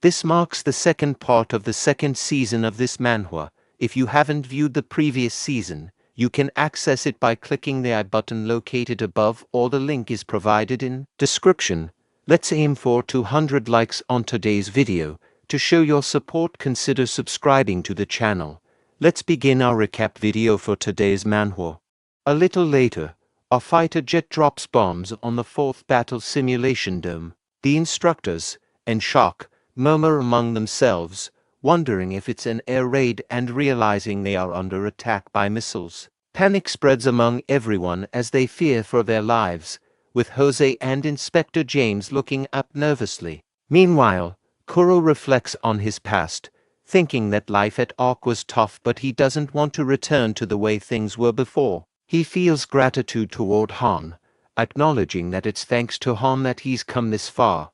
This marks the second part of the second season of this manhwa. If you haven't viewed the previous season, you can access it by clicking the I button located above, or the link is provided in description. Let's aim for 200 likes on today's video. To show your support, consider subscribing to the channel. Let's begin our recap video for today's manhwa. A little later, our fighter jet drops bombs on the fourth battle simulation dome. The instructors, in shock, murmur among themselves, wondering if it's an air raid and realizing they are under attack by missiles. Panic spreads among everyone as they fear for their lives, with Jose and Inspector James looking up nervously. Meanwhile, Kuro reflects on his past, thinking that life at Ark was tough, but he doesn't want to return to the way things were before. He feels gratitude toward Han, acknowledging that it's thanks to Han that he's come this far.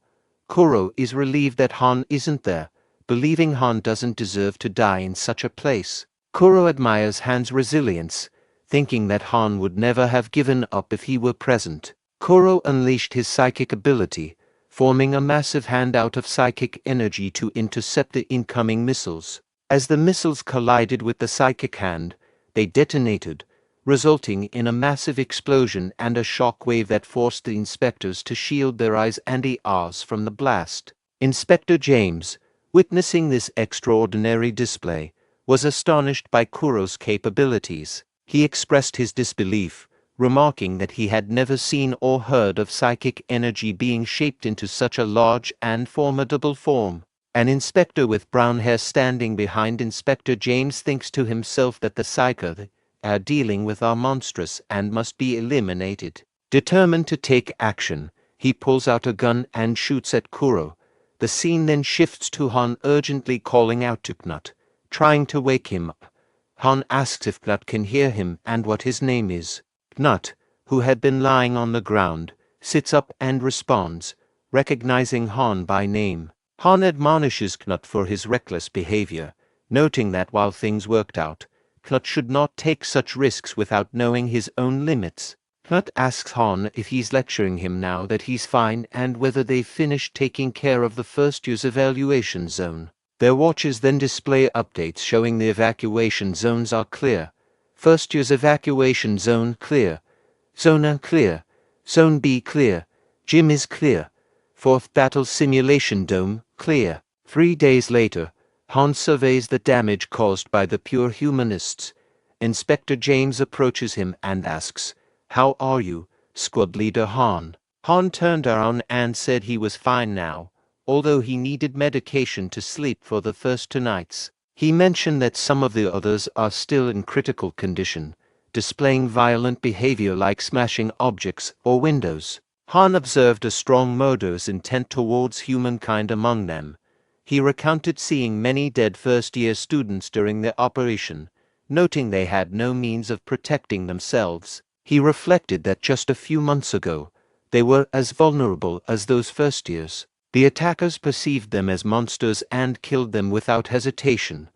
Kuro is relieved that Han isn't there, believing Han doesn't deserve to die in such a place. Kuro admires Han's resilience, thinking that Han would never have given up if he were present. Kuro unleashed his psychic ability, forming a massive hand out of psychic energy to intercept the incoming missiles. As the missiles collided with the psychic hand, they detonated, resulting in a massive explosion and a shock wave that forced the inspectors to shield their eyes and ears from the blast. Inspector James, witnessing this extraordinary display, was astonished by Kuro's capabilities. He expressed his disbelief, remarking that he had never seen or heard of psychic energy being shaped into such a large and formidable form. An inspector with brown hair standing behind Inspector James thinks to himself that the psyker are dealing with are monstrous and must be eliminated. Determined to take action, he pulls out a gun and shoots at Kuro. The scene then shifts to Han urgently calling out to Knut, trying to wake him up. Han asks if Knut can hear him and what his name is. Knut, who had been lying on the ground, sits up and responds, recognizing Han by name. Han admonishes Knut for his reckless behavior, noting that while things worked out, Knut should not take such risks without knowing his own limits. Knut asks Han if he's lecturing him now that he's fine and whether they've finished taking care of the first year's evaluation zone. Their watches then display updates showing the evacuation zones are clear. First year's evacuation zone clear. Zone A clear. Zone B clear. Gym is clear. Fourth battle simulation dome clear. 3 days later, Han surveys the damage caused by the pure humanists. Inspector James approaches him and asks, "How are you, squad leader Han?" Han turned around and said he was fine now, although he needed medication to sleep for the first 2 nights. He mentioned that some of the others are still in critical condition, displaying violent behavior like smashing objects or windows. Han observed a strong murderous intent towards humankind among them. He recounted seeing many dead first-year students during the operation, noting they had no means of protecting themselves. He reflected that just a few months ago, they were as vulnerable as those first years. The attackers perceived them as monsters and killed them without hesitation,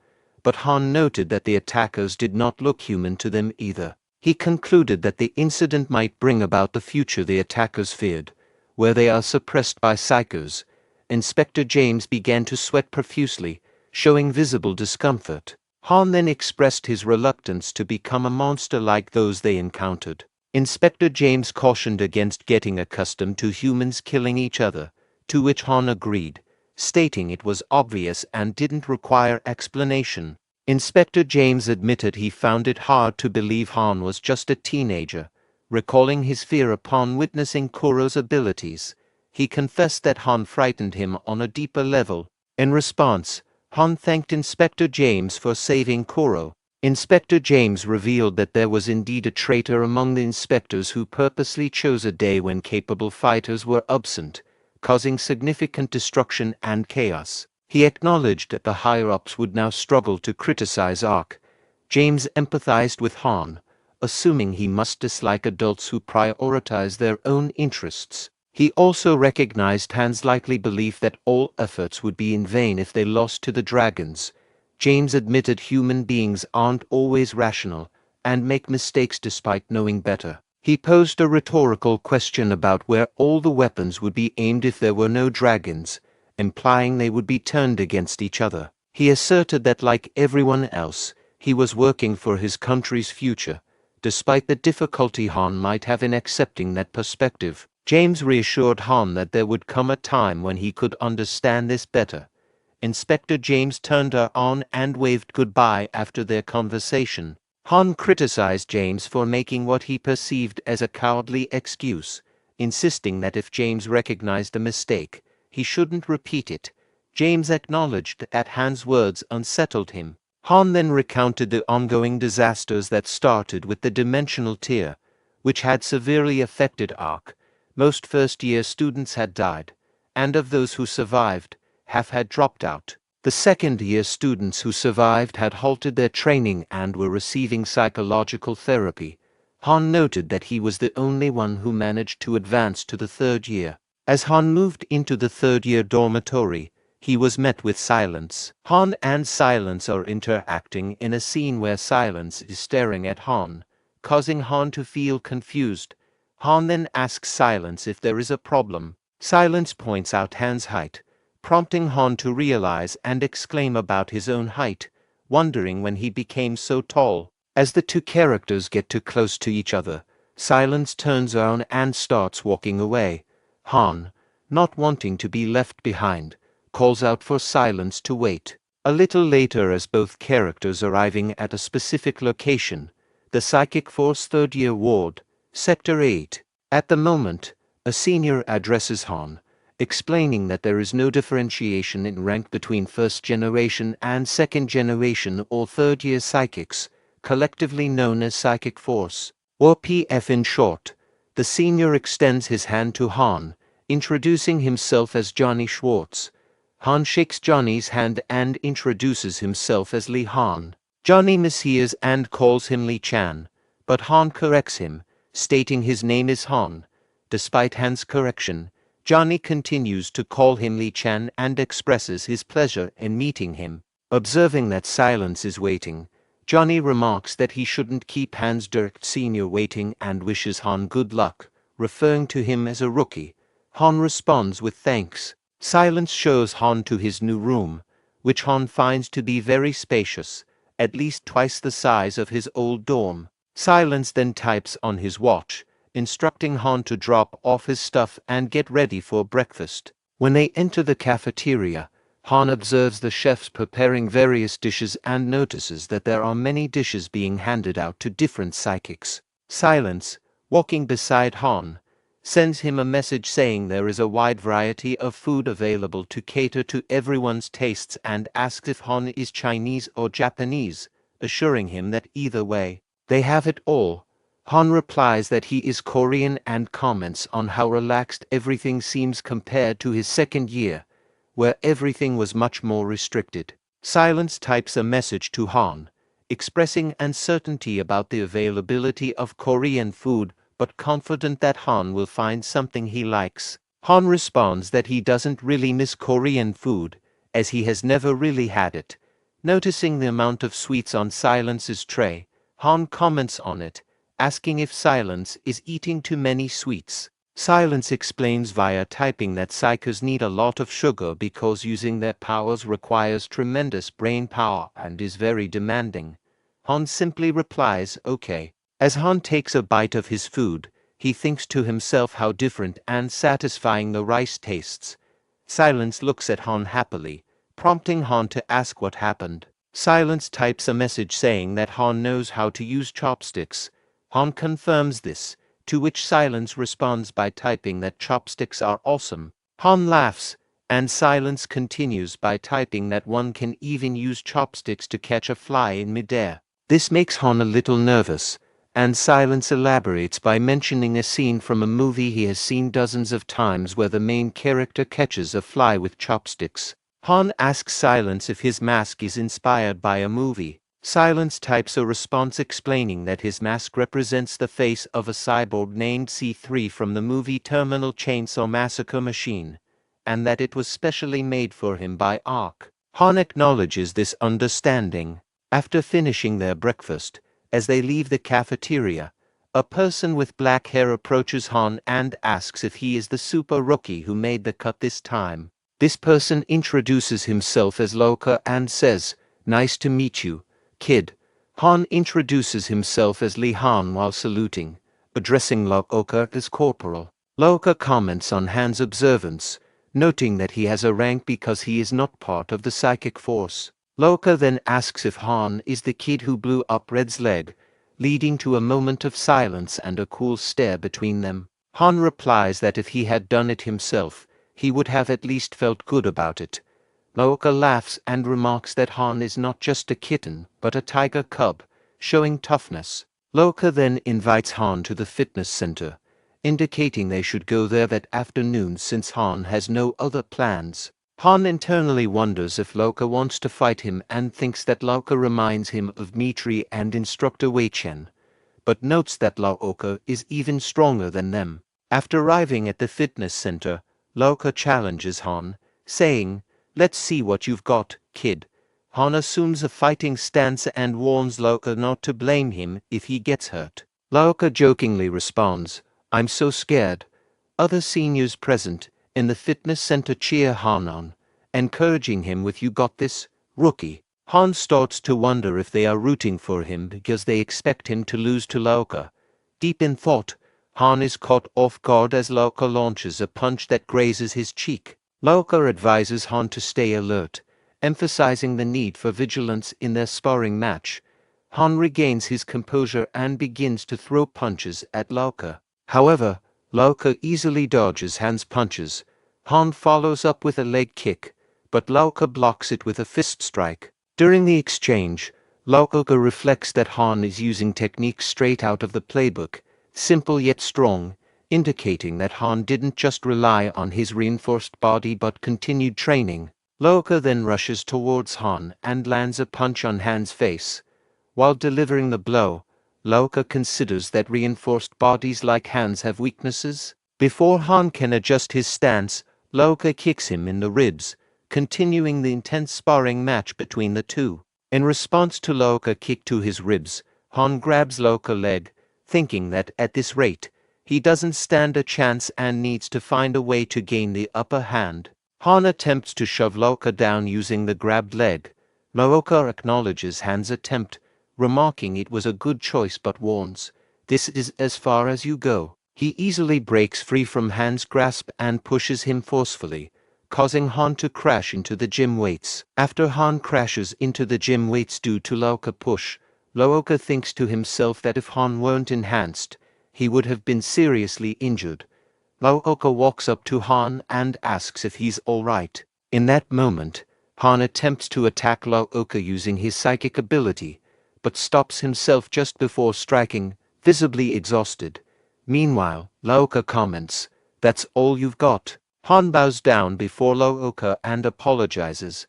but Han noted that the attackers did not look human to them either. He concluded that the incident might bring about the future the attackers feared, where they are suppressed by psykers. Inspector James began to sweat profusely, showing visible discomfort. Han then expressed his reluctance to become a monster like those they encountered. Inspector James cautioned against getting accustomed to humans killing each other, to which Han agreed, stating it was obvious and didn't require explanation. Inspector James admitted he found it hard to believe Han was just a teenager, recalling his fear upon witnessing Kuro's abilities. He confessed that Han frightened him on a deeper level. In response, Han thanked Inspector James for saving Kuro. Inspector James revealed that there was indeed a traitor among the inspectors who purposely chose a day when capable fighters were absent, causing significant destruction and chaos. He acknowledged that the higher-ups would now struggle to criticize Ark. James empathized with Han, assuming he must dislike adults who prioritize their own interests. He also recognized Han's likely belief that all efforts would be in vain if they lost to the dragons. James admitted human beings aren't always rational and make mistakes despite knowing better. He posed a rhetorical question about where all the weapons would be aimed if there were no dragons, implying they would be turned against each other. He asserted that like everyone else, he was working for his country's future, despite the difficulty Han might have in accepting that perspective. James reassured Han that there would come a time when he could understand this better. Inspector James turned her on and waved goodbye after their conversation. Han criticized James for making what he perceived as a cowardly excuse, insisting that if James recognized a mistake, he shouldn't repeat it. James acknowledged that Han's words unsettled him. Han then recounted the ongoing disasters that started with the dimensional tear, which had severely affected Ark. Most first-year students had died, and of those who survived, half had dropped out. The second-year students who survived had halted their training and were receiving psychological therapy. Han noted that he was the only one who managed to advance to the third year. As Han moved into the third-year dormitory, he was met with Silence. Han and Silence are interacting in a scene where Silence is staring at Han, causing Han to feel confused. Han then asks Silence if there is a problem. Silence points out Han's height, prompting Han to realize and exclaim about his own height, wondering when he became so tall. As the two characters get too close to each other, Silence turns around and starts walking away. Han, not wanting to be left behind, calls out for Silence to wait. A little later, as both characters arriving at a specific location, the Psychic Force third-year ward, Sector 8. At the moment, a senior addresses Han, explaining that there is no differentiation in rank between first-generation and second-generation or third-year psychics, collectively known as Psychic Force, or PF in short. The senior extends his hand to Han, introducing himself as Johnny Schwartz. Han shakes Johnny's hand and introduces himself as Lee Han. Johnny mishears and calls him Lee Chan, but Han corrects him, stating his name is Han. Despite Han's correction, Johnny continues to call him Lee Chan and expresses his pleasure in meeting him. Observing that Silence is waiting, Johnny remarks that he shouldn't keep Han's direct senior waiting and wishes Han good luck, referring to him as a rookie. Han responds with thanks. Silence shows Han to his new room, which Han finds to be very spacious, at least twice the size of his old dorm. Silence then types on his watch, instructing Han to drop off his stuff and get ready for breakfast. When they enter the cafeteria, Han observes the chefs preparing various dishes and notices that there are many dishes being handed out to different psychics. Silence, walking beside Han, sends him a message saying there is a wide variety of food available to cater to everyone's tastes and asks if Han is Chinese or Japanese, assuring him that either way, they have it all. Han replies that he is Korean and comments on how relaxed everything seems compared to his second year, where everything was much more restricted. Silence types a message to Han, expressing uncertainty about the availability of Korean food, but confident that Han will find something he likes. Han responds that he doesn't really miss Korean food, as he has never really had it. Noticing the amount of sweets on Silence's tray, Han comments on it, asking if Silence is eating too many sweets. Silence explains via typing that psykers need a lot of sugar because using their powers requires tremendous brain power and is very demanding. Han simply replies, okay. As Han takes a bite of his food, he thinks to himself how different and satisfying the rice tastes. Silence looks at Han happily, prompting Han to ask what happened. Silence types a message saying that Han knows how to use chopsticks. Han confirms this, to which Silence responds by typing that chopsticks are awesome. Han laughs, and Silence continues by typing that one can even use chopsticks to catch a fly in midair. This makes Han a little nervous, and Silence elaborates by mentioning a scene from a movie he has seen dozens of times where the main character catches a fly with chopsticks. Han asks Silence if his mask is inspired by a movie. Silence types a response explaining that his mask represents the face of a cyborg named C3 from the movie Terminal Chainsaw Massacre Machine, and that it was specially made for him by Ark. Han acknowledges this understanding. After finishing their breakfast, as they leave the cafeteria, a person with black hair approaches Han and asks if he is the super rookie who made the cut this time. This person introduces himself as Loka and says, "Nice to meet you, kid." Han introduces himself as Li Han while saluting, addressing Loka as corporal. Loka comments on Han's observance, noting that he has a rank because he is not part of the psychic force. Loka then asks if Han is the kid who blew up Red's leg, leading to a moment of silence and a cool stare between them. Han replies that if he had done it himself, he would have at least felt good about it. Loka laughs and remarks that Han is not just a kitten, but a tiger cub, showing toughness. Loka then invites Han to the fitness center, indicating they should go there that afternoon since Han has no other plans. Han internally wonders if Loka wants to fight him and thinks that Loka reminds him of Mitri and instructor Wei Chen, but notes that Loka is even stronger than them. After arriving at the fitness center, Loka challenges Han, saying, "Let's see what you've got, kid." Han assumes a fighting stance and warns Loka not to blame him if he gets hurt. Loka jokingly responds, "I'm so scared." Other seniors present in the fitness center cheer Han on, encouraging him with "You got this, rookie." Han starts to wonder if they are rooting for him because they expect him to lose to Loka. Deep in thought, Han is caught off guard as Loka launches a punch that grazes his cheek. Loka advises Han to stay alert, emphasizing the need for vigilance in their sparring match. Han regains his composure and begins to throw punches at Loka. However, Loka easily dodges Han's punches. Han follows up with a leg kick, but Loka blocks it with a fist strike. During the exchange, Loka reflects that Han is using techniques straight out of the playbook, simple yet strong, indicating that Han didn't just rely on his reinforced body but continued training. Loka then rushes towards Han and lands a punch on Han's face. While delivering the blow, Loka considers that reinforced bodies like Han's have weaknesses. Before Han can adjust his stance, Loka kicks him in the ribs, continuing the intense sparring match between the two. In response to Loka kick to his ribs, Han grabs Loka's leg, thinking that at this rate, he doesn't stand a chance and needs to find a way to gain the upper hand. Han attempts to shove Loka down using the grabbed leg. Loka acknowledges Han's attempt, remarking it was a good choice but warns, "This is as far as you go." He easily breaks free from Han's grasp and pushes him forcefully, causing Han to crash into the gym weights. After Han crashes into the gym weights due to Loka push, Loka thinks to himself that if Han weren't enhanced, he would have been seriously injured. Loka walks up to Han and asks if he's alright. In that moment, Han attempts to attack Loka using his psychic ability, but stops himself just before striking, visibly exhausted. Meanwhile, Loka comments, "That's all you've got." Han bows down before Loka and apologizes.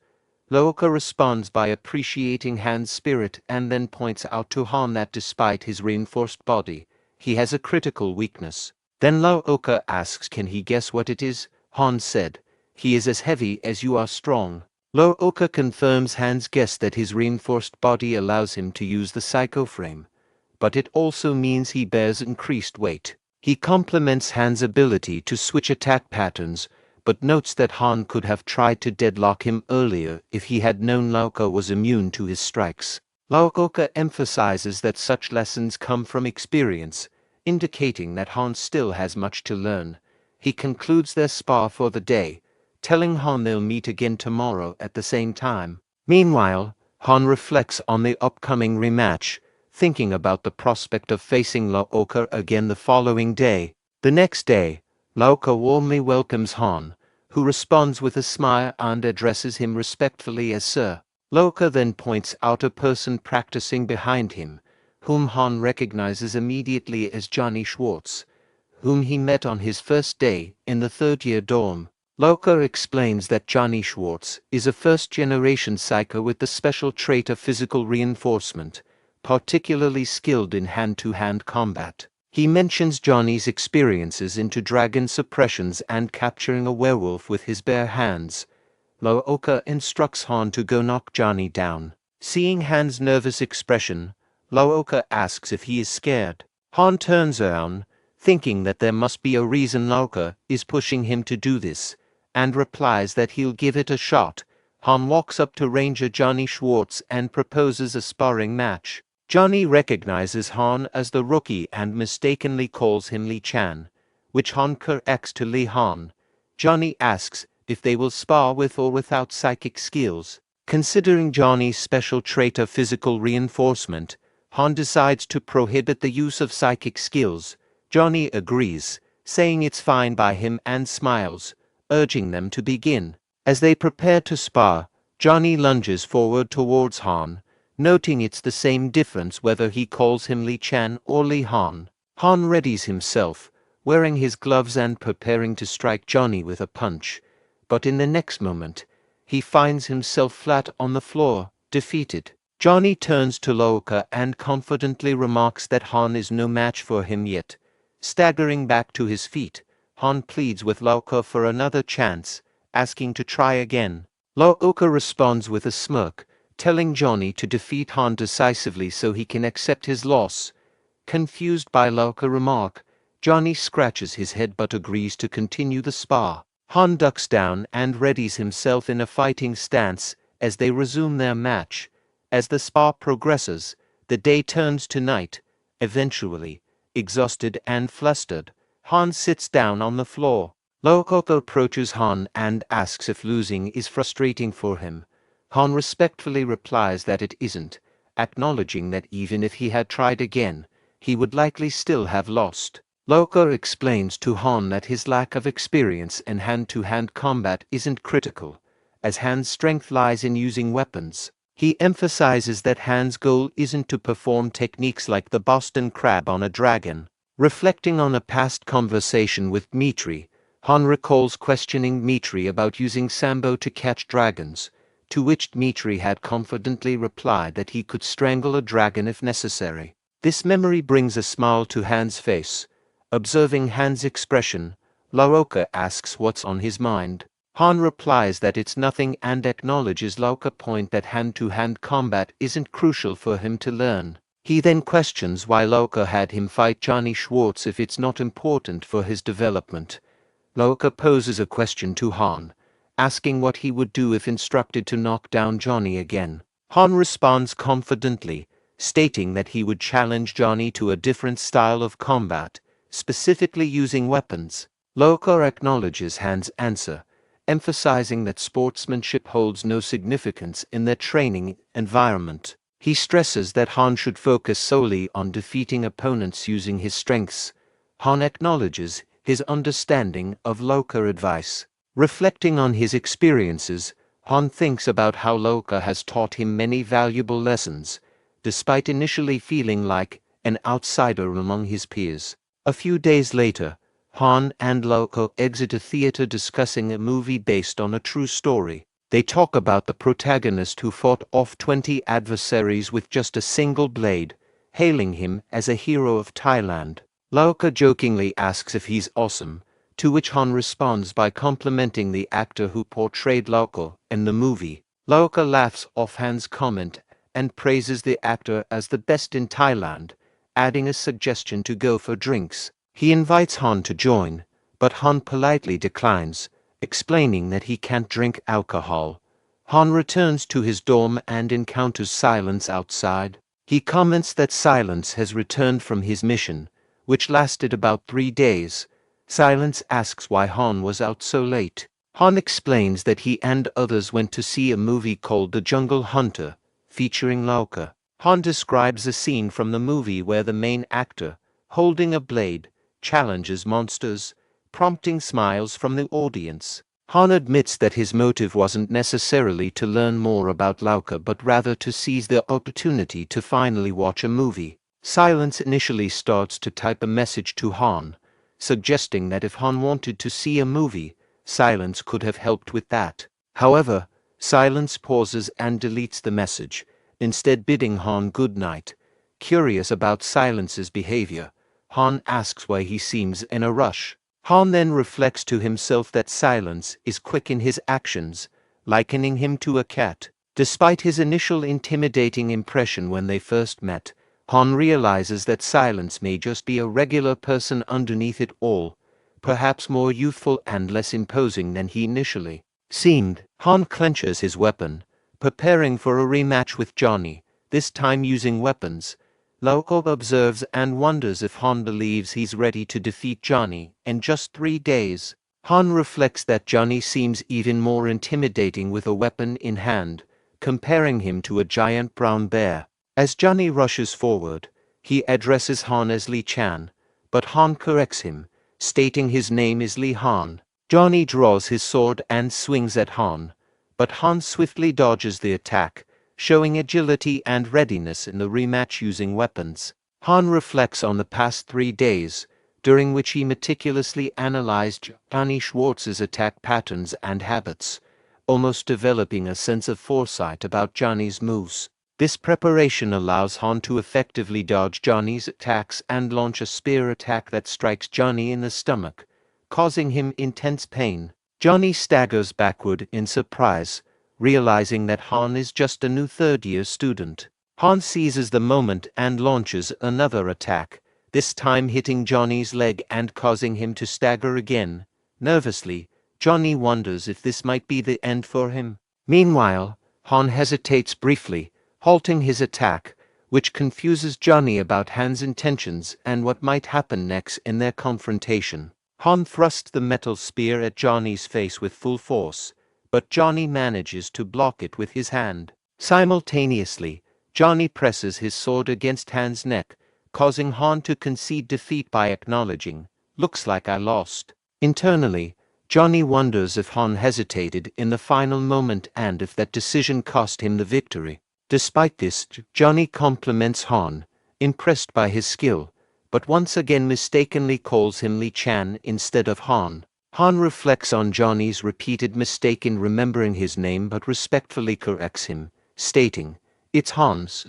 Loka responds by appreciating Han's spirit and then points out to Han that despite his reinforced body, he has a critical weakness. Then Loka asks can he guess what it is. Han said, "He is as heavy as you are strong." Loka confirms Han's guess that his reinforced body allows him to use the psycho frame, but it also means he bears increased weight. He compliments Han's ability to switch attack patterns, but notes that Han could have tried to deadlock him earlier if he had known Loka was immune to his strikes. Loka emphasizes that such lessons come from experience, indicating that Han still has much to learn. He concludes their spar for the day, telling Han they'll meet again tomorrow at the same time. Meanwhile, Han reflects on the upcoming rematch, thinking about the prospect of facing Loka again the following day. The next day, Loka warmly welcomes Han, who responds with a smile and addresses him respectfully as Sir. Loka then points out a person practicing behind him, whom Han recognizes immediately as Johnny Schwartz, whom he met on his first day in the third-year dorm. Loka explains that Johnny Schwartz is a first-generation psyker with the special trait of physical reinforcement, particularly skilled in hand-to-hand combat. He mentions Johnny's experiences into dragon suppressions and capturing a werewolf with his bare hands. Loka instructs Han to go knock Johnny down. Seeing Han's nervous expression, Loka asks if he is scared. Han turns around, thinking that there must be a reason Loka is pushing him to do this, and replies that he'll give it a shot. Han walks up to Ranger Johnny Schwartz and proposes a sparring match. Johnny recognizes Han as the rookie and mistakenly calls him Lee Chan, which Han corrects to Lee Han. Johnny asks if they will spar with or without psychic skills. Considering Johnny's special trait of physical reinforcement, Han decides to prohibit the use of psychic skills. Johnny agrees, saying it's fine by him and smiles, urging them to begin. As they prepare to spar, Johnny lunges forward towards Han, noting it's the same difference whether he calls him Lee Chan or Lee Han. Han readies himself, wearing his gloves and preparing to strike Johnny with a punch, but in the next moment, he finds himself flat on the floor, defeated. Johnny turns to Lauka and confidently remarks that Han is no match for him yet. Staggering back to his feet, Han pleads with Lauka for another chance, asking to try again. Lauka responds with a smirk, telling Johnny to defeat Han decisively so he can accept his loss. Confused by Lauka's remark, Johnny scratches his head but agrees to continue the spar. Han ducks down and readies himself in a fighting stance as they resume their match. As the spar progresses, the day turns to night. Eventually, exhausted and flustered, Han sits down on the floor. Lauka approaches Han and asks if losing is frustrating for him. Han respectfully replies that it isn't, acknowledging that even if he had tried again, he would likely still have lost. Lauka explains to Han that his lack of experience in hand-to-hand combat isn't critical, as Han's strength lies in using weapons. He emphasizes that Han's goal isn't to perform techniques like the Boston Crab on a dragon. Reflecting on a past conversation with Dmitri, Han recalls questioning Dmitri about using Sambo to catch dragons, to which Dmitri had confidently replied that he could strangle a dragon if necessary. This memory brings a smile to Han's face. Observing Han's expression, Lauka asks what's on his mind. Han replies that it's nothing and acknowledges Lauka's point that hand-to-hand combat isn't crucial for him to learn. He then questions why Lauka had him fight Johnny Schwartz if it's not important for his development. Lauka poses a question to Han, asking what he would do if instructed to knock down Johnny again. Han responds confidently, stating that he would challenge Johnny to a different style of combat, specifically using weapons. Lauka acknowledges Han's answer, emphasizing that sportsmanship holds no significance in their training environment. He stresses that Han should focus solely on defeating opponents using his strengths. Han acknowledges his understanding of Lauka's advice. Reflecting on his experiences, Han thinks about how Lauka has taught him many valuable lessons, despite initially feeling like an outsider among his peers. A few days later, Han and Lauka exit a theater discussing a movie based on a true story. They talk about the protagonist who fought off 20 adversaries with just a single blade, hailing him as a hero of Thailand. Lauka jokingly asks if he's awesome, to which Han responds by complimenting the actor who portrayed Lauka in the movie. Lauka laughs off Han's comment and praises the actor as the best in Thailand, adding a suggestion to go for drinks. He invites Han to join, but Han politely declines, explaining that he can't drink alcohol. Han returns to his dorm and encounters Silence outside. He comments that Silence has returned from his mission, which lasted about 3 days. Silence asks why Han was out so late. Han explains that he and others went to see a movie called The Jungle Hunter, featuring Lauka. Han describes a scene from the movie where the main actor, holding a blade, challenges monsters, prompting smiles from the audience. Han admits that his motive wasn't necessarily to learn more about Lauka but rather to seize the opportunity to finally watch a movie. Silence initially starts to type a message to Han, suggesting that if Han wanted to see a movie, Silence could have helped with that. However, Silence pauses and deletes the message, instead bidding Han good night. Curious about Silence's behavior, Han asks why he seems in a rush. Han then reflects to himself that Silence is quick in his actions, likening him to a cat. Despite his initial intimidating impression when they first met, Han realizes that Silence may just be a regular person underneath it all, perhaps more youthful and less imposing than he initially seemed. Han clenches his weapon, preparing for a rematch with Johnny, this time using weapons. Laoko observes and wonders if Han believes he's ready to defeat Johnny in just 3 days. Han reflects that Johnny seems even more intimidating with a weapon in hand, comparing him to a giant brown bear. As Johnny rushes forward, he addresses Han as Li Chan, but Han corrects him, stating his name is Li Han. Johnny draws his sword and swings at Han, but Han swiftly dodges the attack, showing agility and readiness in the rematch using weapons. Han reflects on the past 3 days, during which he meticulously analyzed Johnny Schwartz's attack patterns and habits, almost developing a sense of foresight about Johnny's moves. This preparation allows Han to effectively dodge Johnny's attacks and launch a spear attack that strikes Johnny in the stomach, causing him intense pain. Johnny staggers backward in surprise, realizing that Han is just a new third-year student. Han seizes the moment and launches another attack, this time hitting Johnny's leg and causing him to stagger again. Nervously, Johnny wonders if this might be the end for him. Meanwhile, Han hesitates briefly, halting his attack, which confuses Johnny about Han's intentions and what might happen next in their confrontation. Han thrusts the metal spear at Johnny's face with full force, but Johnny manages to block it with his hand. Simultaneously, Johnny presses his sword against Han's neck, causing Han to concede defeat by acknowledging, "Looks like I lost." Internally, Johnny wonders if Han hesitated in the final moment and if that decision cost him the victory. Despite this, Johnny compliments Han, impressed by his skill, but once again mistakenly calls him Li Chan instead of Han. Han reflects on Johnny's repeated mistake in remembering his name but respectfully corrects him, stating, "It's Hans."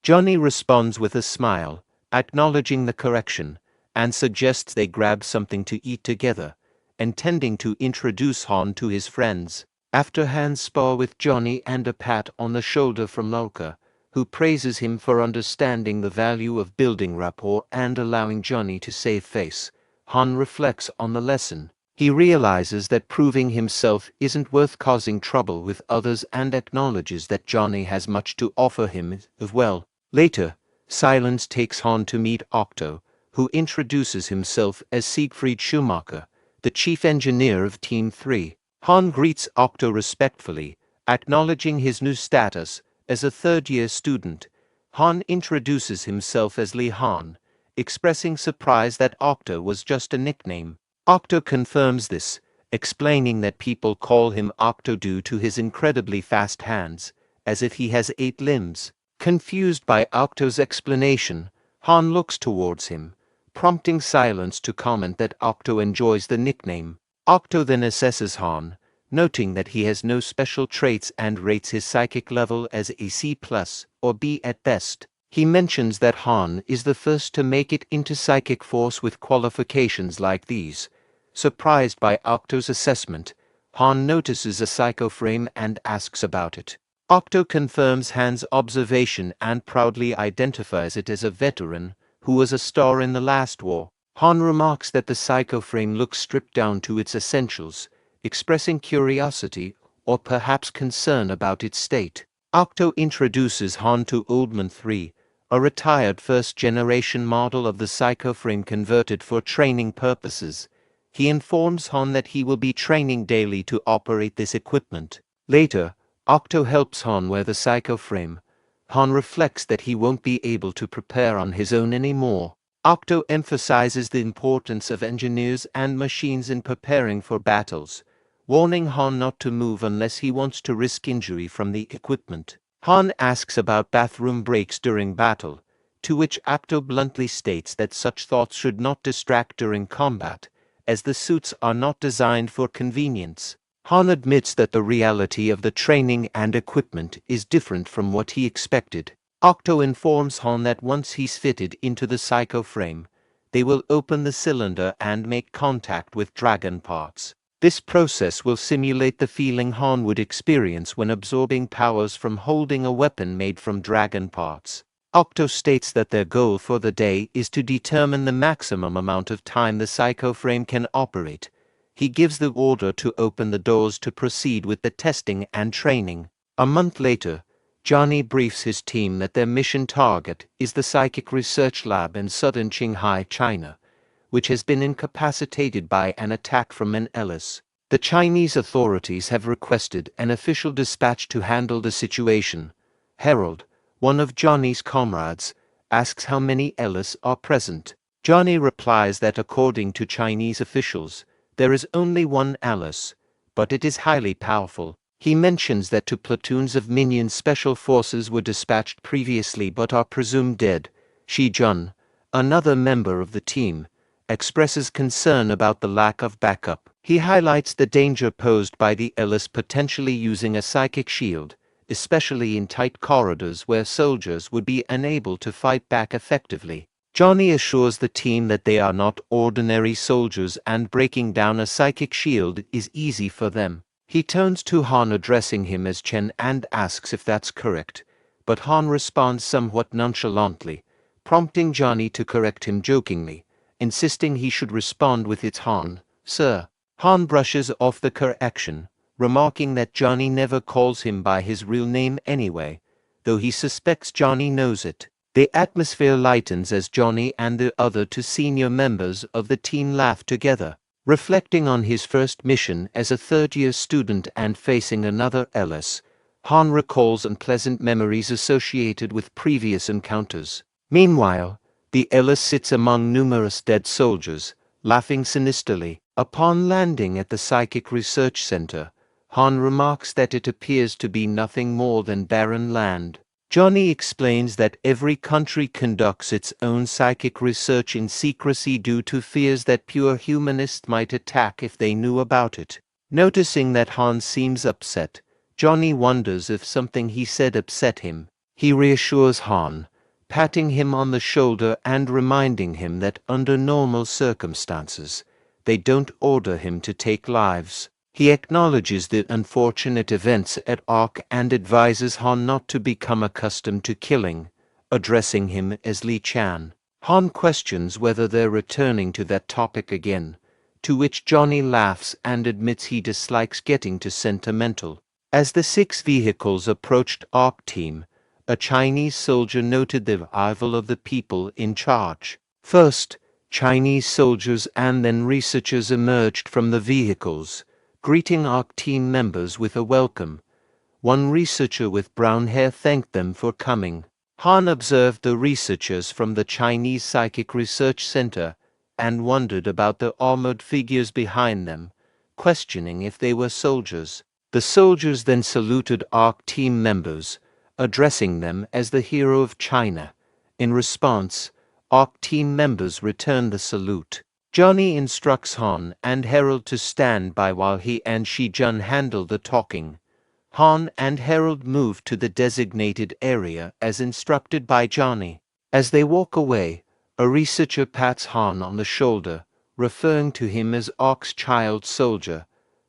Johnny responds with a smile, acknowledging the correction, and suggests they grab something to eat together, intending to introduce Han to his friends. After Han's spar with Johnny and a pat on the shoulder from Lauka, who praises him for understanding the value of building rapport and allowing Johnny to save face, Han reflects on the lesson. He realizes that proving himself isn't worth causing trouble with others and acknowledges that Johnny has much to offer him as well. Later, Silence takes Han to meet Octo, who introduces himself as Siegfried Schumacher, the chief engineer of Team 3. Han greets Octo respectfully, acknowledging his new status as a third-year student. Han introduces himself as Li Han, expressing surprise that Octo was just a nickname. Octo confirms this, explaining that people call him Octo due to his incredibly fast hands, as if he has 8 limbs. Confused by Octo's explanation, Han looks towards him, prompting Silence to comment that Octo enjoys the nickname. Octo then assesses Han, noting that he has no special traits and rates his psychic level as a C+ or B at best. He mentions that Han is the first to make it into Psychic Force with qualifications like these. Surprised by Octo's assessment, Han notices a psycho frame and asks about it. Octo confirms Han's observation and proudly identifies it as a veteran who was a star in the last war. Han remarks that the psycho frame looks stripped down to its essentials, expressing curiosity or perhaps concern about its state. Octo introduces Han to Oldman 3, a retired first-generation model of the psycho frame converted for training purposes. He informs Han that he will be training daily to operate this equipment. Later, Octo helps Han wear the psycho frame. Han reflects that he won't be able to prepare on his own anymore. Octo emphasizes the importance of engineers and machines in preparing for battles, warning Han not to move unless he wants to risk injury from the equipment. Han asks about bathroom breaks during battle, to which Octo bluntly states that such thoughts should not distract during combat, as the suits are not designed for convenience. Han admits that the reality of the training and equipment is different from what he expected. Octo informs Han that once he's fitted into the psycho frame, they will open the cylinder and make contact with dragon parts. This process will simulate the feeling Han would experience when absorbing powers from holding a weapon made from dragon parts. Octo states that their goal for the day is to determine the maximum amount of time the psychoframe can operate. He gives the order to open the doors to proceed with the testing and training. A month later, Johnny briefs his team that their mission target is the Psychic Research Lab in southern Qinghai, China, which has been incapacitated by an attack from an Ellis. The Chinese authorities have requested an official dispatch to handle the situation. Harold, one of Johnny's comrades, asks how many Ellis are present. Johnny replies that according to Chinese officials, there is only one Ellis, but it is highly powerful. He mentions that two platoons of Minion special forces were dispatched previously but are presumed dead. Shi Jun, another member of the team, expresses concern about the lack of backup. He highlights the danger posed by the Ellis potentially using a psychic shield, especially in tight corridors where soldiers would be unable to fight back effectively. Johnny assures the team that they are not ordinary soldiers and breaking down a psychic shield is easy for them. He turns to Han addressing him as Chen and asks if that's correct, but Han responds somewhat nonchalantly, prompting Johnny to correct him jokingly, insisting he should respond with "It's Han, sir." Han brushes off the correction, remarking that Johnny never calls him by his real name anyway, though he suspects Johnny knows it. The atmosphere lightens as Johnny and the other two senior members of the team laugh together. Reflecting on his first mission as a third-year student and facing another Ellis, Han recalls unpleasant memories associated with previous encounters. Meanwhile, the Ellis sits among numerous dead soldiers, laughing sinisterly. Upon landing at the Psychic Research Center, Han remarks that it appears to be nothing more than barren land. Johnny explains that every country conducts its own psychic research in secrecy due to fears that pure humanists might attack if they knew about it. Noticing that Han seems upset, Johnny wonders if something he said upset him. He reassures Han, patting him on the shoulder and reminding him that under normal circumstances, they don't order him to take lives. He acknowledges the unfortunate events at Ark and advises Han not to become accustomed to killing, addressing him as Li Chan. Han questions whether they're returning to that topic again, to which Johnny laughs and admits he dislikes getting too sentimental. As the 6 vehicles approached Ark team, a Chinese soldier noted the arrival of the people in charge. First, Chinese soldiers and then researchers emerged from the vehicles, greeting Ark team members with a welcome. One researcher with brown hair thanked them for coming. Han observed the researchers from the Chinese Psychic Research Center and wondered about the armored figures behind them, questioning if they were soldiers. The soldiers then saluted Ark team members, addressing them as the hero of China. In response, Ark team members returned the salute. Johnny instructs Han and Harold to stand by while he and Shi Jun handle the talking. Han and Harold move to the designated area as instructed by Johnny. As they walk away, a researcher pats Han on the shoulder, referring to him as Ark's child soldier.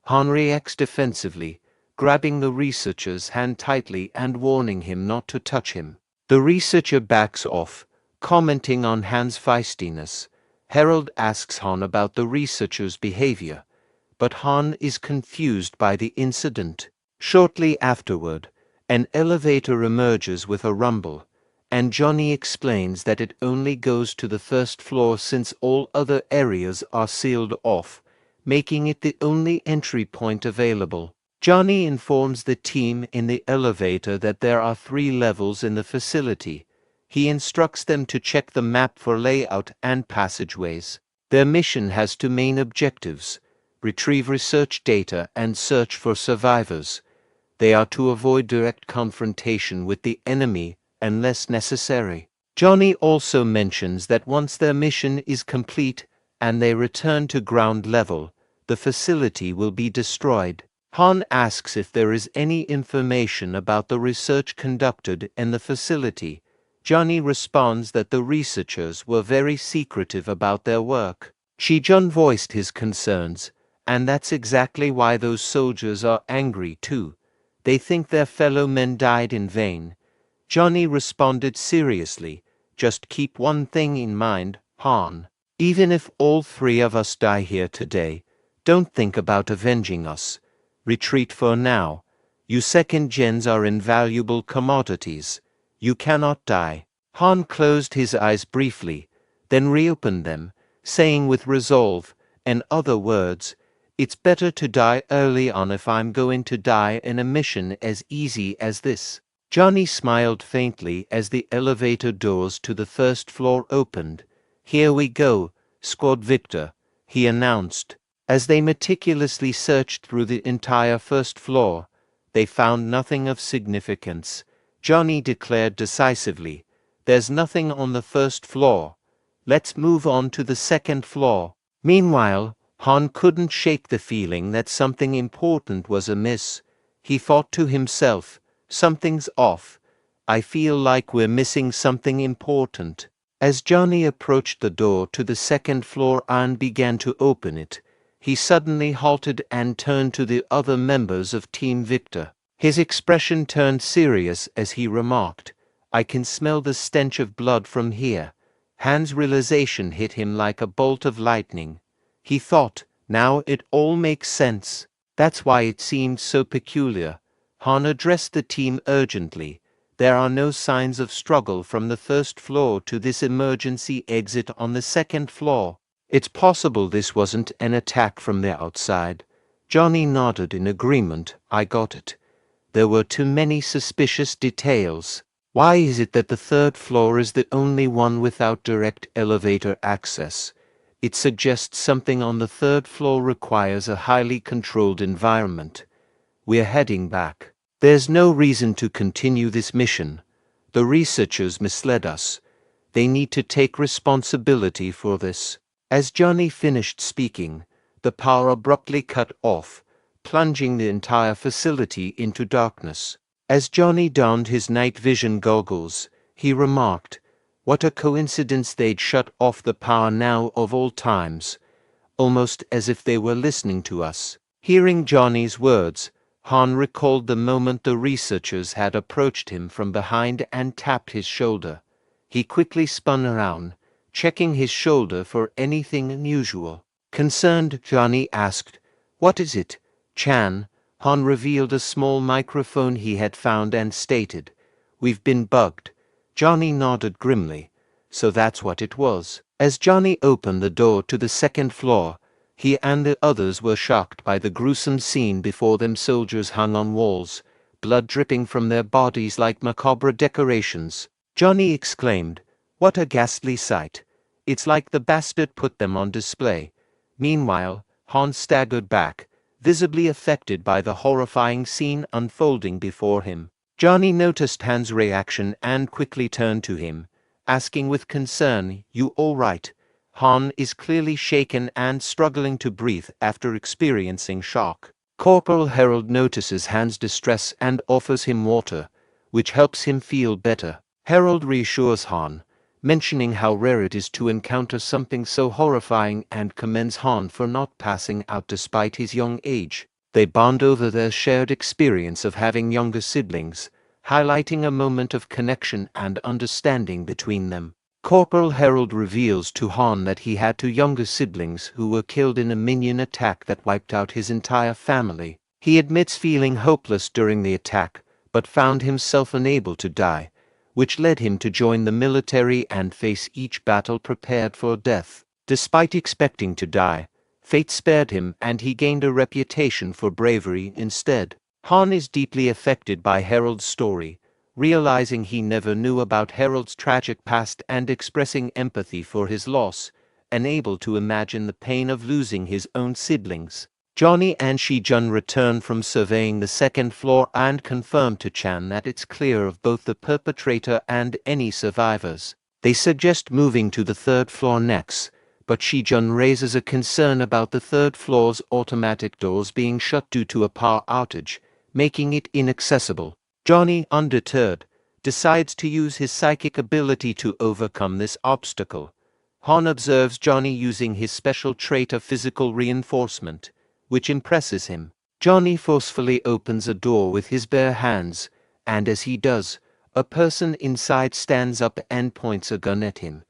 Han reacts defensively, grabbing the researcher's hand tightly and warning him not to touch him. The researcher backs off, commenting on Han's feistiness. Harold asks Han about the researcher's behavior, but Han is confused by the incident. Shortly afterward, an elevator emerges with a rumble, and Johnny explains that it only goes to the first floor since all other areas are sealed off, making it the only entry point available. Johnny informs the team in the elevator that there are 3 levels in the facility. He instructs them to check the map for layout and passageways. Their mission has 2 main objectives: retrieve research data and search for survivors. They are to avoid direct confrontation with the enemy unless necessary. Johnny also mentions that once their mission is complete and they return to ground level, the facility will be destroyed. Han asks if there is any information about the research conducted in the facility. Johnny responds that the researchers were very secretive about their work. Shi Jun voiced his concerns, and that's exactly why those soldiers are angry too. They think their fellow men died in vain. Johnny responded seriously. Just keep one thing in mind, Han. Even if all three of us die here today, don't think about avenging us. Retreat for now. You second gens are invaluable commodities. You cannot die. Han closed his eyes briefly, then reopened them, saying with resolve, in other words, it's better to die early on if I'm going to die in a mission as easy as this. Johnny smiled faintly as the elevator doors to the first floor opened. Here we go, Squad Victor, he announced. As they meticulously searched through the entire first floor, they found nothing of significance. Johnny declared decisively, there's nothing on the first floor. Let's move on to the second floor. Meanwhile, Han couldn't shake the feeling that something important was amiss. He thought to himself, something's off. I feel like we're missing something important. As Johnny approached the door to the second floor and began to open it, he suddenly halted and turned to the other members of Team Victor. His expression turned serious as he remarked, I can smell the stench of blood from here. Han's realization hit him like a bolt of lightning. He thought, now it all makes sense. That's why it seemed so peculiar. Han addressed the team urgently. There are no signs of struggle from the first floor to this emergency exit on the second floor. It's possible this wasn't an attack from the outside. Johnny nodded in agreement. I got it. There were too many suspicious details. Why is it that the third floor is the only one without direct elevator access? It suggests something on the third floor requires a highly controlled environment. We're heading back. There's no reason to continue this mission. The researchers misled us. They need to take responsibility for this. As Johnny finished speaking, the power abruptly cut off, plunging the entire facility into darkness. As Johnny donned his night vision goggles, he remarked, what a coincidence they'd shut off the power now of all times, almost as if they were listening to us. Hearing Johnny's words, Han recalled the moment the researchers had approached him from behind and tapped his shoulder. He quickly spun around, checking his shoulder for anything unusual. Concerned, Johnny asked, what is it, Chan? Han revealed a small microphone he had found and stated, we've been bugged. Johnny nodded grimly. So that's what it was. As Johnny opened the door to the second floor, he and the others were shocked by the gruesome scene before them. Soldiers hung on walls, blood dripping from their bodies like macabre decorations. Johnny exclaimed, what a ghastly sight. It's like the bastard put them on display. Meanwhile, Han staggered back, visibly affected by the horrifying scene unfolding before him. Johnny noticed Han's reaction and quickly turned to him, asking with concern, you all right? Han is clearly shaken and struggling to breathe after experiencing shock. Corporal Harold notices Han's distress and offers him water, which helps him feel better. Harold reassures Han, mentioning how rare it is to encounter something so horrifying and commends Han for not passing out despite his young age. They bond over their shared experience of having younger siblings, highlighting a moment of connection and understanding between them. Corporal Harold reveals to Han that he had two younger siblings who were killed in a minion attack that wiped out his entire family. He admits feeling hopeless during the attack, but found himself unable to die, which led him to join the military and face each battle prepared for death. Despite expecting to die, fate spared him and he gained a reputation for bravery instead. Han is deeply affected by Harold's story, realizing he never knew about Harold's tragic past and expressing empathy for his loss, unable to imagine the pain of losing his own siblings. Johnny and Shi-jun return from surveying the second floor and confirm to Chan that it's clear of both the perpetrator and any survivors. They suggest moving to the third floor next, but Shi-jun raises a concern about the third floor's automatic doors being shut due to a power outage, making it inaccessible. Johnny, undeterred, decides to use his psychic ability to overcome this obstacle. Han observes Johnny using his special trait of physical reinforcement, which impresses him. Johnny forcefully opens a door with his bare hands, and as he does, A person inside stands up and points a gun at him.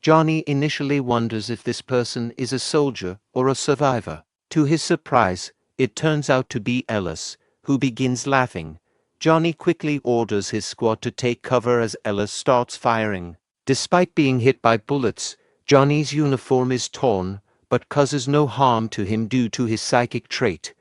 Johnny initially wonders if this person is a soldier or a survivor. To his surprise, it turns out to be Ellis, who begins laughing. Johnny quickly orders his squad to take cover as Ellis starts firing. Despite being hit by bullets, Johnny's uniform is torn, but causes no harm to him due to his psychic trait.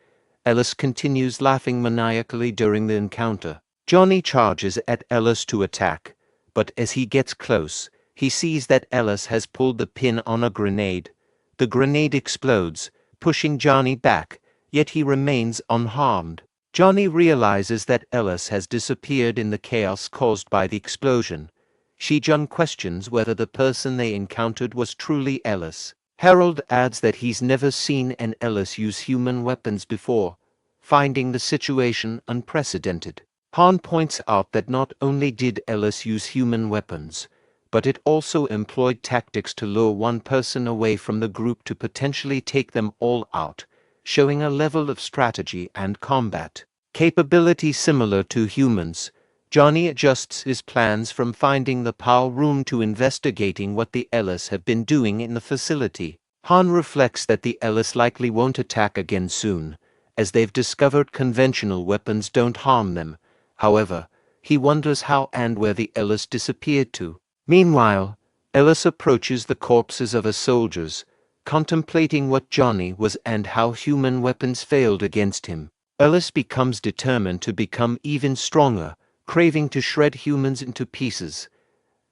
Ellis continues laughing maniacally during the encounter. Johnny charges at Ellis to attack, but as he gets close, he sees that Ellis has pulled the pin on a grenade. The grenade explodes, pushing Johnny back, yet he remains unharmed. Johnny realizes that Ellis has disappeared in the chaos caused by the explosion. Shi-jun questions whether the person they encountered was truly Ellis. Harold adds that he's never seen an Ellis use human weapons before, finding the situation unprecedented. Han points out that not only did Ellis use human weapons, but it also employed tactics to lure one person away from the group to potentially take them all out, showing a level of strategy and combat capability similar to humans. Johnny adjusts his plans from finding the power room to investigating what the Ellis have been doing in the facility. Han reflects that the Ellis likely won't attack again soon, as they've discovered conventional weapons don't harm them. However, he wonders how and where the Ellis disappeared to. Meanwhile, Ellis approaches the corpses of his soldiers, contemplating what Johnny was and how human weapons failed against him. Ellis becomes determined to become even stronger, craving to shred humans into pieces.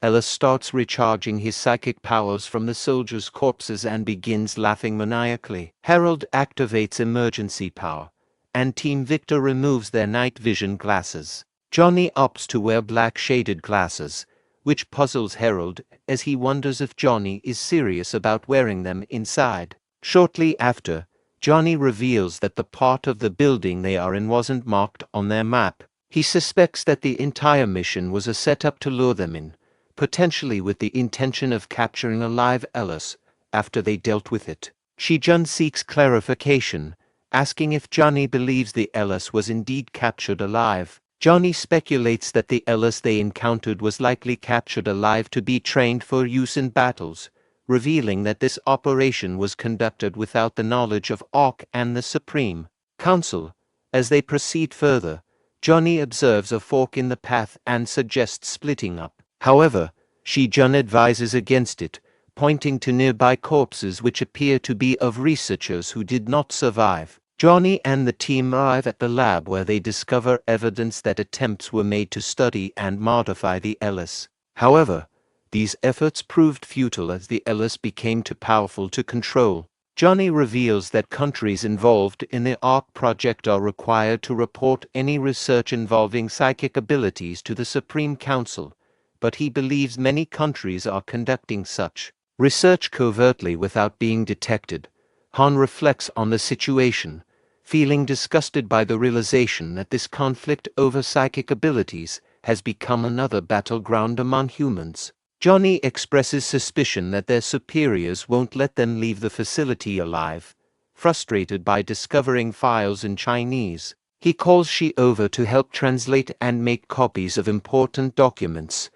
Ellis starts recharging his psychic powers from the soldiers' corpses and begins laughing maniacally. Harold activates emergency power, and Team Victor removes their night vision glasses. Johnny opts to wear black shaded glasses, which puzzles Harold as he wonders if Johnny is serious about wearing them inside. Shortly after, Johnny reveals that the part of the building they are in wasn't marked on their map. He suspects that the entire mission was a setup to lure them in, potentially with the intention of capturing a live Ellis after they dealt with it. Shi-jun seeks clarification, asking if Johnny believes the Ellis was indeed captured alive. Johnny speculates that the Ellis they encountered was likely captured alive to be trained for use in battles, revealing that this operation was conducted without the knowledge of Awk and the Supreme Council. As they proceed further, Johnny observes a fork in the path and suggests splitting up. However, Shi-jun advises against it, pointing to nearby corpses which appear to be of researchers who did not survive. Johnny and the team arrive at the lab where they discover evidence that attempts were made to study and modify the Ellis. However, these efforts proved futile as the Ellis became too powerful to control. Johnny reveals that countries involved in the ARC project are required to report any research involving psychic abilities to the Supreme Council, but he believes many countries are conducting such research covertly without being detected. Han reflects on the situation, feeling disgusted by the realization that this conflict over psychic abilities has become another battleground among humans. Johnny expresses suspicion that their superiors won't let them leave the facility alive. Frustrated by discovering files in Chinese, he calls Shi over to help translate and make copies of important documents.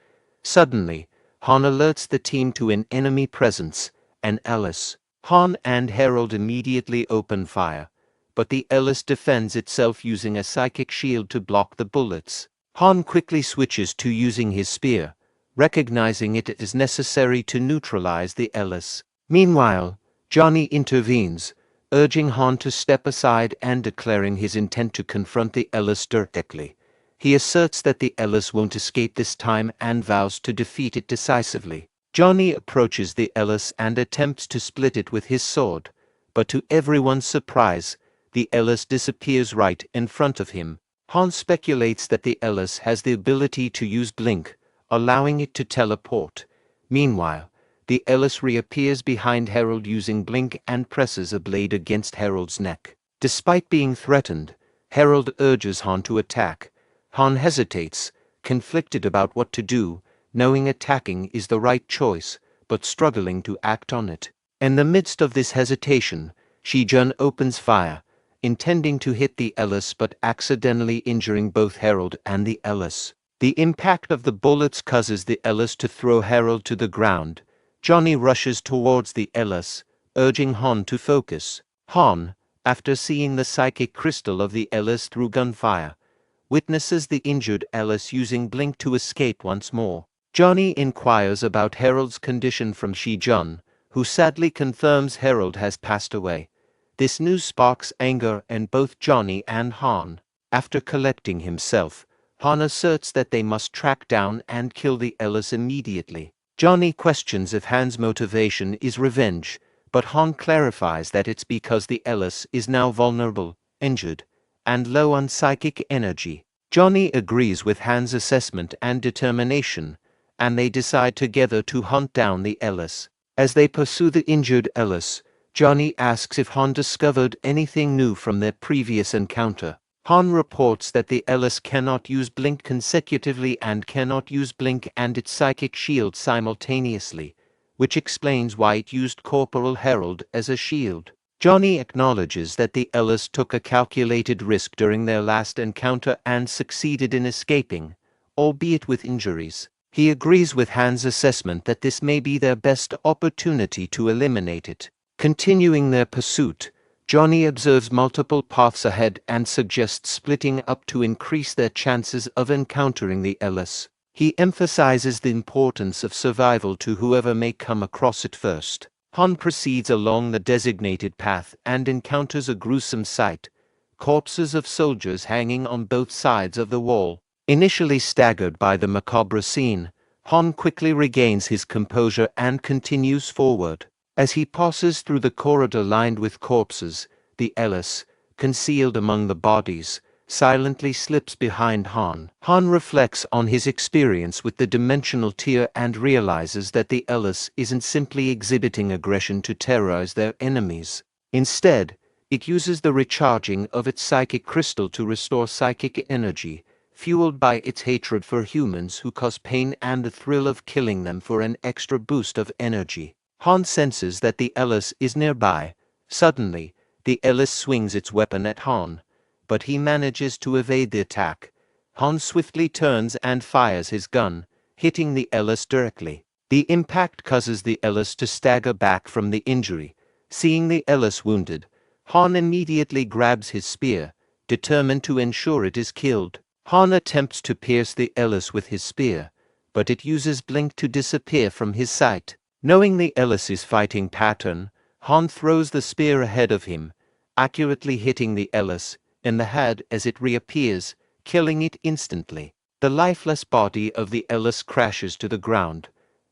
Suddenly, Han alerts the team to an enemy presence, an Ellis. Han and Harold immediately open fire, but the Ellis defends itself using a psychic shield to block the bullets. Han quickly switches to using his spear, recognizing it is necessary to neutralize the Ellis. Meanwhile, Johnny intervenes, urging Han to step aside and declaring his intent to confront the Ellis directly. He asserts that the Ellis won't escape this time and vows to defeat it decisively. Johnny approaches the Ellis and attempts to split it with his sword, but to everyone's surprise, the Ellis disappears right in front of him. Han speculates that the Ellis has the ability to use blink, allowing it to teleport. Meanwhile, the Ellis reappears behind Harold using blink and presses a blade against Harold's neck. Despite being threatened, Harold urges Han to attack. Han hesitates, conflicted about what to do, knowing attacking is the right choice, but struggling to act on it. In the midst of this hesitation, Shi-jun opens fire, intending to hit the Ellis but accidentally injuring both Harold and the Ellis. The impact of the bullets causes the Ellis to throw Harold to the ground. Johnny rushes towards the Ellis, urging Han to focus. Han, after seeing the psychic crystal of the Ellis through gunfire, witnesses the injured Ellis using blink to escape once more. Johnny inquires about Harold's condition from Shi-jun, who sadly confirms Harold has passed away. This news sparks anger in both Johnny and Han. After collecting himself, Han asserts that they must track down and kill the Ellis immediately. Johnny questions if Han's motivation is revenge, but Han clarifies that it's because the Ellis is now vulnerable, injured, and low on psychic energy. Johnny agrees with Han's assessment and determination, and they decide together to hunt down the Ellis. As they pursue the injured Ellis, Johnny asks if Han discovered anything new from their previous encounter. Han reports that the Ellis cannot use blink consecutively and cannot use blink and its psychic shield simultaneously, which explains why it used Corporal Harold as a shield. Johnny acknowledges that the Ellis took a calculated risk during their last encounter and succeeded in escaping, albeit with injuries. He agrees with Han's assessment that this may be their best opportunity to eliminate it. Continuing their pursuit, Johnny observes multiple paths ahead and suggests splitting up to increase their chances of encountering the Ellis. He emphasizes the importance of survival to whoever may come across it first. Han proceeds along the designated path and encounters a gruesome sight: corpses of soldiers hanging on both sides of the wall. Initially staggered by the macabre scene, Han quickly regains his composure and continues forward. As he passes through the corridor lined with corpses, the Ellis, concealed among the bodies, silently slips behind Han. Han reflects on his experience with the dimensional tear and realizes that the Ellis isn't simply exhibiting aggression to terrorize their enemies. Instead, it uses the recharging of its psychic crystal to restore psychic energy, fueled by its hatred for humans who cause pain and the thrill of killing them for an extra boost of energy. Han senses that the Ellis is nearby. Suddenly, the Ellis swings its weapon at Han, but he manages to evade the attack. Han swiftly turns and fires his gun, hitting the Ellis directly. The impact causes the Ellis to stagger back from the injury. Seeing the Ellis wounded, Han immediately grabs his spear, determined to ensure it is killed. Han attempts to pierce the Ellis with his spear, but it uses blink to disappear from his sight. Knowing the Ellis's fighting pattern, Han throws the spear ahead of him, accurately hitting the Ellis in the head as it reappears, killing it instantly. The lifeless body of the Ellis crashes to the ground.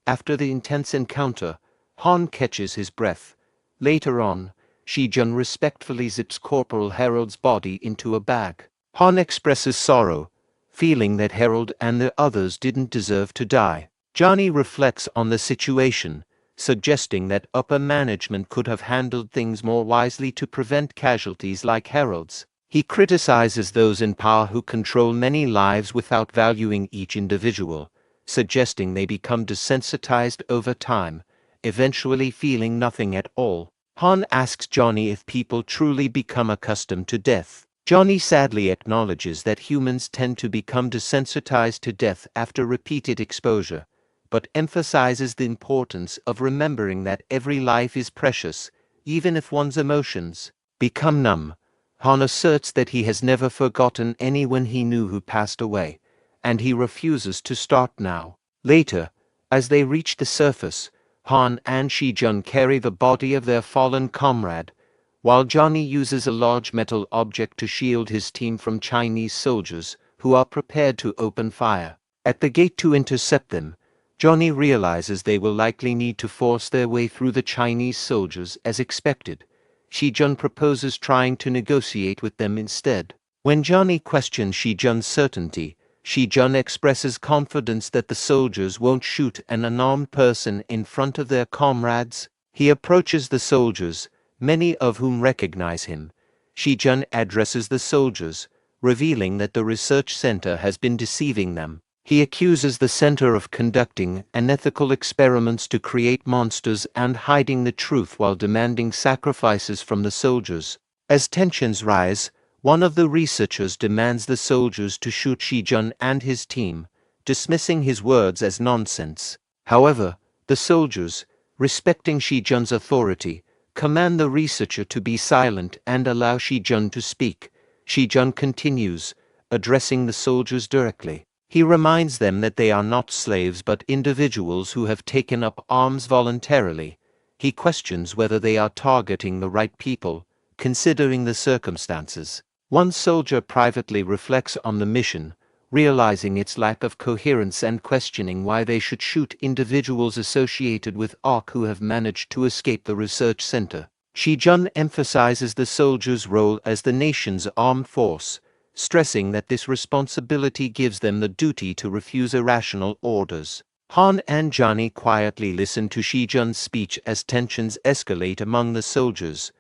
After the intense encounter, Han catches his breath. Later on, Shi-jun respectfully zips Corporal Harold's body into a bag. Han expresses sorrow, feeling that Harold and the others didn't deserve to die. Johnny reflects on the situation, suggesting that upper management could have handled things more wisely to prevent casualties like Harold's. He criticizes those in power who control many lives without valuing each individual, suggesting they become desensitized over time, eventually feeling nothing at all. Han asks Johnny if people truly become accustomed to death. Johnny sadly acknowledges that humans tend to become desensitized to death after repeated exposure, but emphasizes the importance of remembering that every life is precious, even if one's emotions become numb. Han asserts that he has never forgotten anyone he knew who passed away, and he refuses to start now. Later, as they reach the surface, Han and Shi-jun carry the body of their fallen comrade, while Johnny uses a large metal object to shield his team from Chinese soldiers who are prepared to open fire. At the gate to intercept them, Johnny realizes they will likely need to force their way through the Chinese soldiers as expected. Shi-jun proposes trying to negotiate with them instead. When Johnny questions Shi-jun's certainty, Shi-jun expresses confidence that the soldiers won't shoot an unarmed person in front of their comrades. He approaches the soldiers, many of whom recognize him. Shi-jun addresses the soldiers, revealing that the research center has been deceiving them. He accuses the center of conducting unethical experiments to create monsters and hiding the truth while demanding sacrifices from the soldiers. As tensions rise, one of the researchers demands the soldiers to shoot Shi-jun and his team, dismissing his words as nonsense. However, the soldiers, respecting Shi-jun's authority, command the researcher to be silent and allow Shi-jun to speak. Shi-jun continues, addressing the soldiers directly. He reminds them that they are not slaves but individuals who have taken up arms voluntarily. He questions whether they are targeting the right people, considering the circumstances. One soldier privately reflects on the mission, realizing its lack of coherence and questioning why they should shoot individuals associated with ARC who have managed to escape the research center. Shi-jun emphasizes the soldiers' role as the nation's armed force, stressing that this responsibility gives them the duty to refuse irrational orders. Han and Johnny quietly listen to Shi-jun's speech as tensions escalate among the soldiers.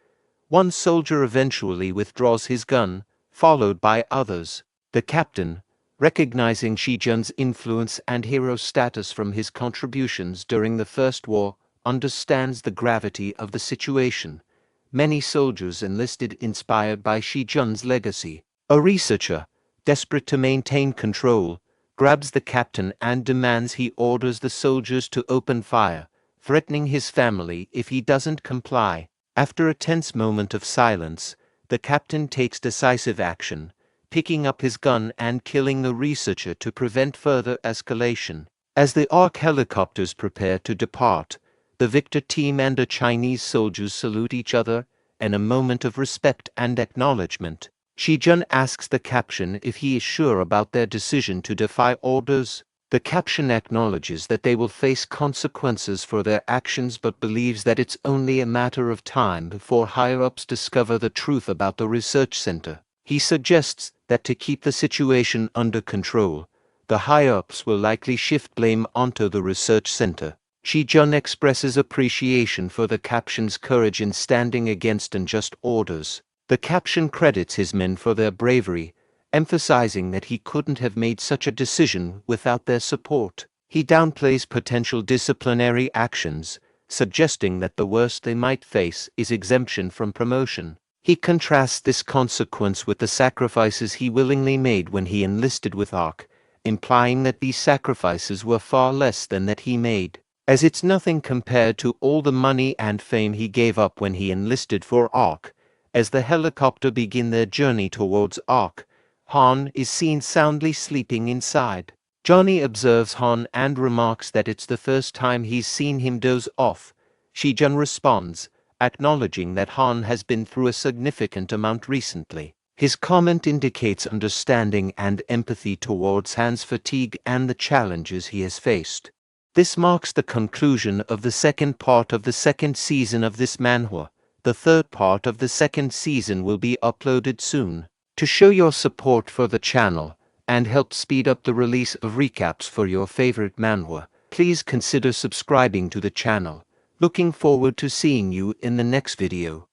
One soldier eventually withdraws his gun, followed by others. The captain, recognizing Shi-jun's influence and hero status from his contributions during the First War, understands the gravity of the situation. Many soldiers enlisted inspired by Shi-jun's legacy. A researcher, desperate to maintain control, grabs the captain and demands he orders the soldiers to open fire, threatening his family if he doesn't comply. After a tense moment of silence, the captain takes decisive action, picking up his gun and killing the researcher to prevent further escalation. As the ARC helicopters prepare to depart, the victor team and the Chinese soldiers salute each other in a moment of respect and acknowledgement. Shi-jun asks the captain if he is sure about their decision to defy orders. The captain acknowledges that they will face consequences for their actions but believes that it's only a matter of time before higher-ups discover the truth about the research center. He suggests that to keep the situation under control, the higher-ups will likely shift blame onto the research center. Shi-jun expresses appreciation for the captain's courage in standing against unjust orders. The captain credits his men for their bravery, emphasizing that he couldn't have made such a decision without their support. He downplays potential disciplinary actions, suggesting that the worst they might face is exemption from promotion. He contrasts this consequence with the sacrifices he willingly made when he enlisted with ARC, implying that these sacrifices were far less than that he made, as it's nothing compared to all the money and fame he gave up when he enlisted for ARC. As the helicopter begin their journey towards ARC, Han is seen soundly sleeping inside. Johnny observes Han and remarks that it's the first time he's seen him doze off. Shi-jun responds, acknowledging that Han has been through a significant amount recently. His comment indicates understanding and empathy towards Han's fatigue and the challenges he has faced. This marks the conclusion of the second part of the second season of this manhwa. The third part of the second season will be uploaded soon. To show your support for the channel and help speed up the release of recaps for your favorite manhwa, please consider subscribing to the channel. Looking forward to seeing you in the next video.